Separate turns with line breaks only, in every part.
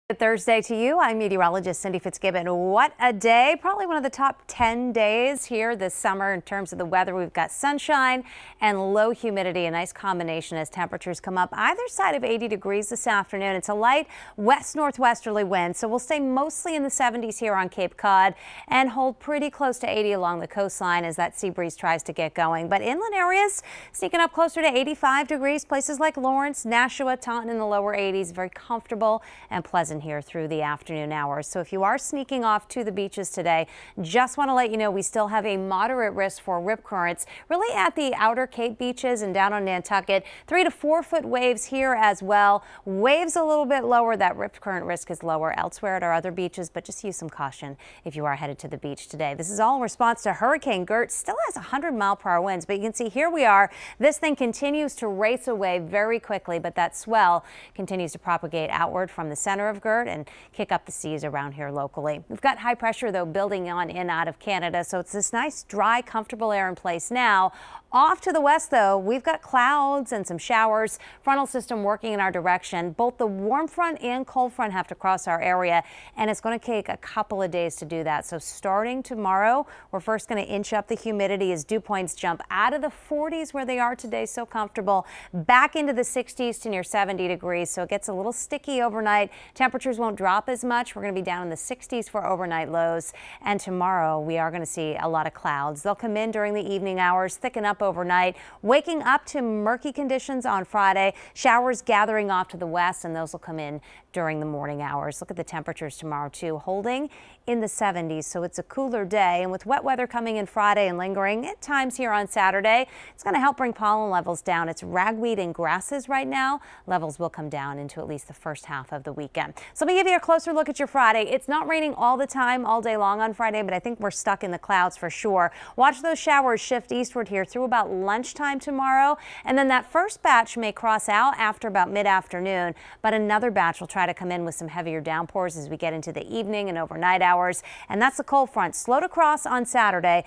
Good Thursday to you. I'm meteorologist Cindy Fitzgibbon. What a day. Probably one of the top 10 days here this summer in terms of the weather. We've got sunshine and low humidity, a nice combination as temperatures come up either side of 80 degrees this afternoon. It's a light west-northwesterly wind, so we'll stay mostly in the 70s here on Cape Cod and hold pretty close to 80 along the coastline as that sea breeze tries to get going. But inland areas sneaking up closer to 85 degrees. Places like Lawrence, Nashua, Taunton in the lower 80s. Very comfortable and pleasant here through the afternoon hours. So if you are sneaking off to the beaches today, just want to let you know we still have a moderate risk for rip currents really at the outer Cape beaches and down on Nantucket. 3 to 4 foot waves here as well. Waves a little bit lower. That rip current risk is lower elsewhere at our other beaches, but just use some caution if you are headed to the beach today. This is all in response to Hurricane Gert. Still has 100-mile-per-hour winds, but you can see here we are. This thing continues to race away very quickly, but that swell continues to propagate outward from the center of Gert and kick up the seas around here locally. We've got high pressure, though, building on in out of Canada, so it's this nice, dry, comfortable air in place now. Off to the west, though, we've got clouds and some showers. Frontal system working in our direction. Both the warm front and cold front have to cross our area, and it's going to take a couple of days to do that. So starting tomorrow, we're first going to inch up the humidity as dew points jump out of the 40s where they are today, so comfortable, back into the 60s to near 70 degrees. So it gets a little sticky overnight. Temperatures won't drop as much. We're going to be down in the 60s for overnight lows. And tomorrow we are going to see a lot of clouds. They'll come in during the evening hours, thicken up overnight, waking up to murky conditions on Friday. Showers gathering off to the west, and those will come in during the morning hours. Look at the temperatures tomorrow, too, holding in the 70s. So it's a cooler day. And with wet weather coming in Friday and lingering at times here on Saturday, it's going to help bring pollen levels down. It's ragweed and grasses right now. Levels will come down into at least the first half of the weekend. So let me give you a closer look at your Friday. It's not raining all the time, all day long on Friday, but I think we're stuck in the clouds for sure. Watch those showers shift eastward here through about lunchtime tomorrow. And then that first batch may cross out after about mid-afternoon, but another batch will try to come in with some heavier downpours as we get into the evening and overnight hours. And that's the cold front, slow to cross on Saturday.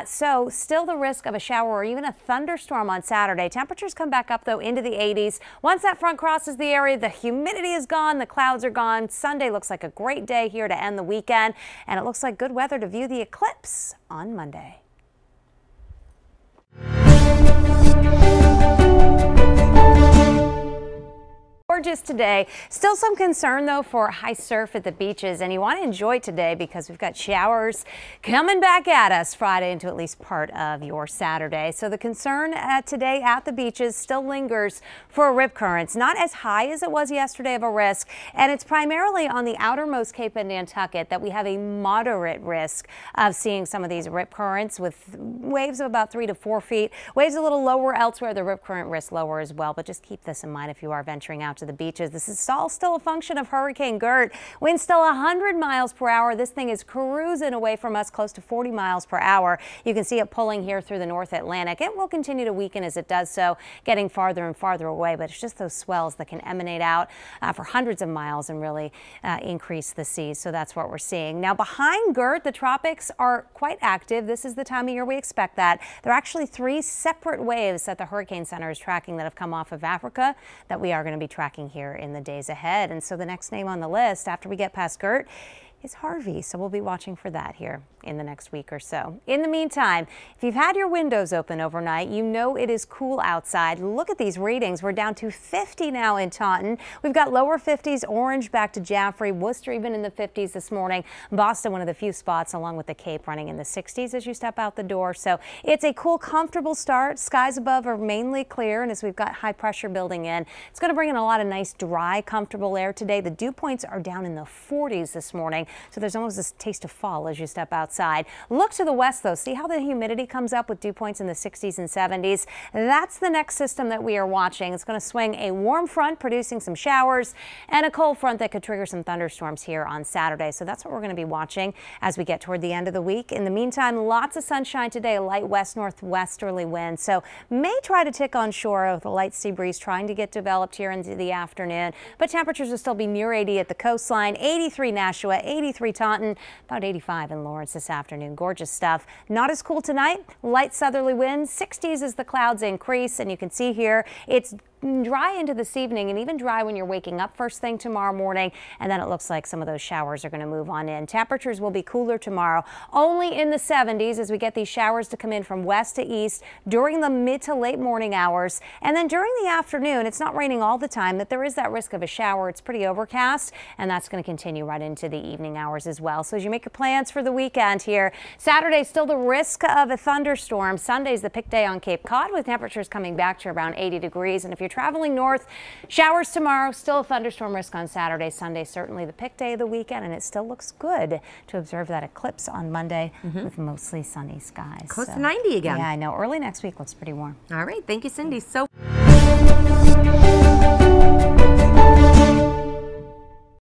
So still the risk of a shower or even a thunderstorm on Saturday. Temperatures come back up, though, into the 80s. Once that front crosses the area, the humidity is gone, the clouds are gone. Sunday looks like a great day here to end the weekend, and it looks like good weather to view the eclipse on Monday. Gorgeous today. Still some concern, though, for high surf at the beaches, and you want to enjoy it today because we've got showers coming back at us Friday into at least part of your Saturday. So the concern today at the beaches still lingers for rip currents, not as high as it was yesterday of a risk, and it's primarily on the outermost Cape and Nantucket that we have a moderate risk of seeing some of these rip currents with waves of about 3 to 4 feet. Waves a little lower elsewhere, the rip current risk lower as well, but just keep this in mind if you are venturing out to the beaches. This is all still a function of Hurricane Gert. Wind still 100 miles per hour. This thing is cruising away from us close to 40 miles per hour. You can see it pulling here through the North Atlantic. It will continue to weaken as it does so, getting farther and farther away, but it's just those swells that can emanate out for hundreds of miles and really increase the seas. So that's what we're seeing. Now behind Gert, the tropics are quite active. This is the time of year we expect that. There are actually 3 separate waves that the Hurricane Center is tracking that have come off of Africa that we are going to be tracking here in the days ahead. And so the next name on the list after we get past Gert is Harvey. So we'll be watching for that here in the next week or so. In the meantime, if you've had your windows open overnight, you know it is cool outside. Look at these readings. We're down to 50 now in Taunton. We've got lower 50s, Orange back to Jaffrey, Worcester even in the 50s this morning. Boston, one of the few spots along with the Cape running in the 60s as you step out the door. So it's a cool, comfortable start. Skies above are mainly clear, and as we've got high pressure building in, it's going to bring in a lot of nice, dry, comfortable air today. The dew points are down in the 40s this morning, so there's almost this taste of fall as you step outside. Look to the west, though. See how the humidity comes up with dew points in the 60s and 70s? That's the next system that we are watching. It's going to swing a warm front producing some showers and a cold front that could trigger some thunderstorms here on Saturday. So that's what we're going to be watching as we get toward the end of the week. In the meantime, lots of sunshine today, a light west-northwesterly wind. So may try to tick on shore with a light sea breeze trying to get developed here into the afternoon. But temperatures will still be near 80 at the coastline, 83 Nashua, 83 Taunton, about 85 in Lawrence this afternoon. Gorgeous stuff. Not as cool tonight. Light southerly winds, 60s as the clouds increase. And you can see here it's dry into this evening and even dry when you're waking up first thing tomorrow morning. And then it looks like some of those showers are going to move on in. Temperatures will be cooler tomorrow, only in the 70s as we get these showers to come in from west to east during the mid to late morning hours. And then during the afternoon, it's not raining all the time, but there is that risk of a shower. It's pretty overcast, and that's going to continue right into the evening hours as well. So as you make your plans for the weekend here, Saturday still the risk of a thunderstorm. Sunday's the pick day on Cape Cod with temperatures coming back to around 80 degrees. And if you're traveling north, showers tomorrow, still a thunderstorm risk on Saturday. Sunday certainly the pick day of the weekend, and it still looks good to observe that eclipse on Monday with mostly sunny skies.
Close to 90 again.
Yeah, I know. Early next week looks pretty warm.
All right. Thank you, Cindy. So